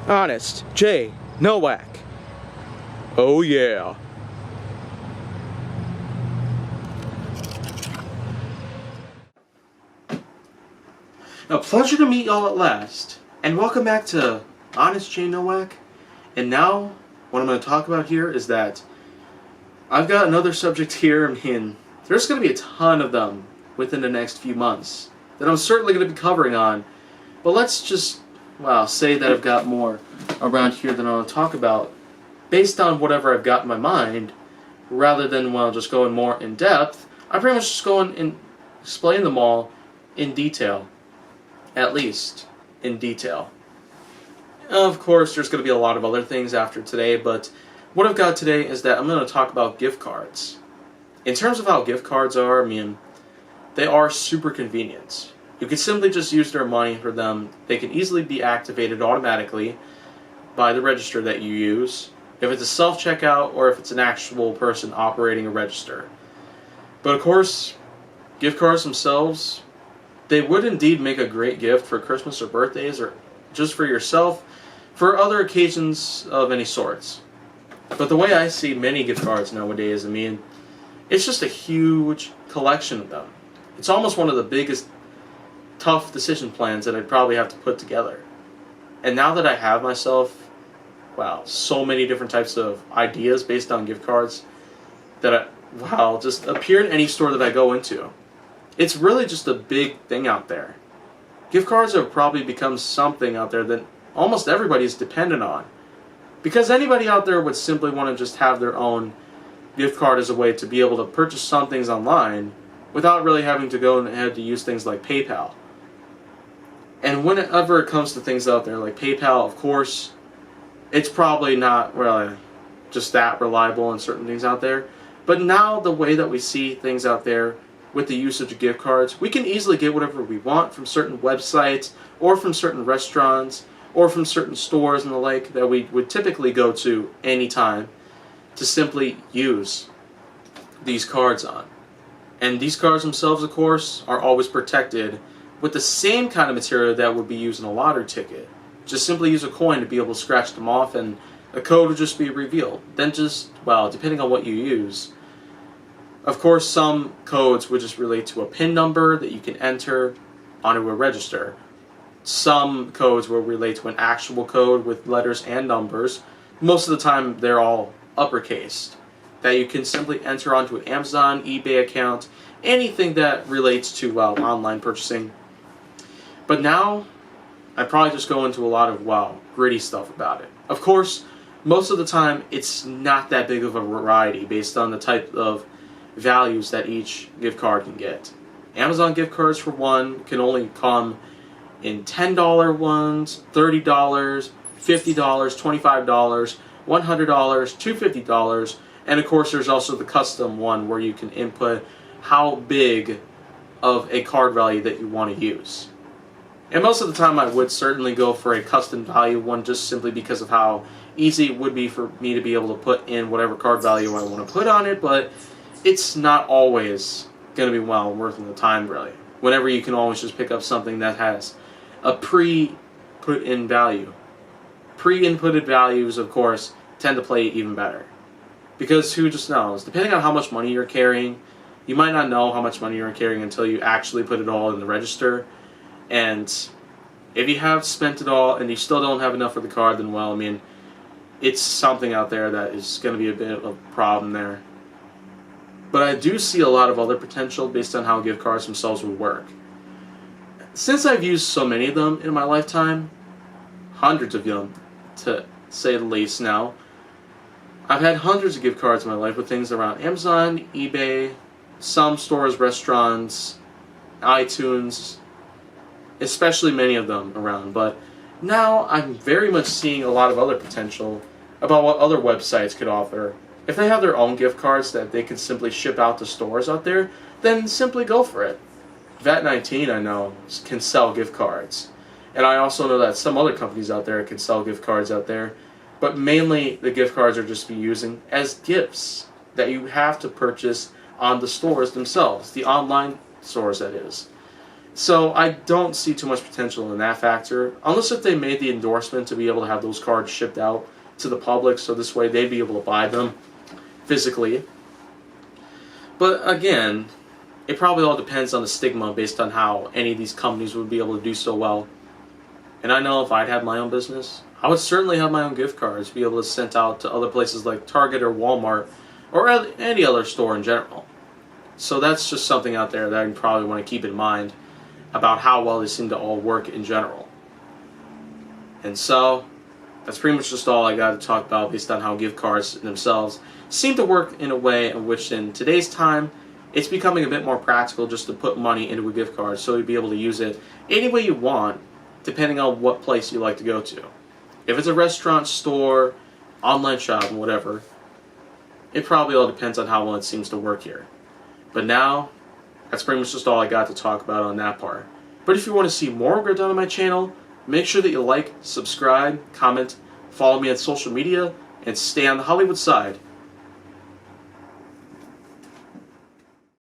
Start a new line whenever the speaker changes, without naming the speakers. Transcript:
Honest J. Nowak. Oh yeah. A pleasure to meet y'all at last, and welcome back to Honest J. Nowak. And now, what I'm going to talk about here is that I've got another subject here, and there's going to be a ton of them within the next few months that I'm certainly going to be covering on. But let's just, say that I've got more around here than I want to talk about based on whatever I've got in my mind, rather than, just going more in depth. I pretty much just go in and explain them all in detail. At least in detail. Of course, there's going to be a lot of other things after today, but what I've got today is that I'm going to talk about gift cards. In terms of how gift cards are, they are super convenient. You can simply just use their money for them. They can easily be activated automatically by the register that you use, if it's a self-checkout or if it's an actual person operating a register. But of course, gift cards themselves, they would indeed make a great gift for Christmas or birthdays, or just for yourself, for other occasions of any sorts. But the way I see many gift cards nowadays, it's just a huge collection of them. It's almost one of the biggest tough decision plans that I'd probably have to put together. And now that I have myself, so many different types of ideas based on gift cards that just appear in any store that I go into. It's really just a big thing out there. Gift cards have probably become something out there that almost everybody's dependent on. Because anybody out there would simply want to just have their own gift card as a way to be able to purchase some things online without really having to go ahead to use things like PayPal. And whenever it comes to things out there like PayPal, of course, it's probably not really just that reliable in certain things out there. But now the way that we see things out there with the usage of gift cards, we can easily get whatever we want from certain websites or from certain restaurants or from certain stores and the like that we would typically go to anytime to simply use these cards on. And these cards themselves, of course, are always protected with the same kind of material that would be used in a lottery ticket. Just simply use a coin to be able to scratch them off and a code would just be revealed. Then depending on what you use, of course, some codes would just relate to a PIN number that you can enter onto a register. Some codes will relate to an actual code with letters and numbers. Most of the time, they're all uppercased, that you can simply enter onto an Amazon, eBay account, anything that relates to online purchasing. But now, I probably just go into a lot of gritty stuff about it. Of course, most of the time, it's not that big of a variety based on the type of values that each gift card can get. Amazon gift cards, for one, can only come in $10 ones, $30, $50, $25, $100, $250, and of course there's also the custom one where you can input how big of a card value that you want to use. And most of the time I would certainly go for a custom value one, just simply because of how easy it would be for me to be able to put in whatever card value I want to put on it, but it's not always going to be worth the time, really. Whenever you can always just pick up something that has a pre-put-in value. Pre-inputted values, of course, tend to play even better. Because who just knows? Depending on how much money you're carrying, you might not know how much money you're carrying until you actually put it all in the register. And if you have spent it all and you still don't have enough for the card, then, it's something out there that is going to be a bit of a problem there. But I do see a lot of other potential based on how gift cards themselves would work. Since I've used so many of them in my lifetime, hundreds of them to say the least now, I've had hundreds of gift cards in my life with things around Amazon, eBay, some stores, restaurants, iTunes, especially many of them around. But now I'm very much seeing a lot of other potential about what other websites could offer. If they have their own gift cards that they can simply ship out to stores out there, then simply go for it. VAT19, I know, can sell gift cards. And I also know that some other companies out there can sell gift cards out there. But mainly, the gift cards are just be using as gifts that you have to purchase on the stores themselves, the online stores, that is. So I don't see too much potential in that factor, unless if they made the endorsement to be able to have those cards shipped out to the public, so this way they'd be able to buy them physically. But again, it probably all depends on the stigma based on how any of these companies would be able to do so well. And I know if I'd had my own business, I would certainly have my own gift cards, be able to send out to other places like Target or Walmart or any other store in general. So that's just something out there that I probably want to keep in mind about how well they seem to all work in general. And so that's pretty much just all I got to talk about based on how gift cards themselves seem to work in a way in which in today's time it's becoming a bit more practical just to put money into a gift card so you'll be able to use it any way you want depending on what place you like to go to. If it's a restaurant, store, online shop, whatever, it probably all depends on how well it seems to work here. But now, that's pretty much just all I got to talk about on that part. But if you want to see more go done on my channel, make sure that you like, subscribe, comment, follow me on social media, and stay on the Hollywood side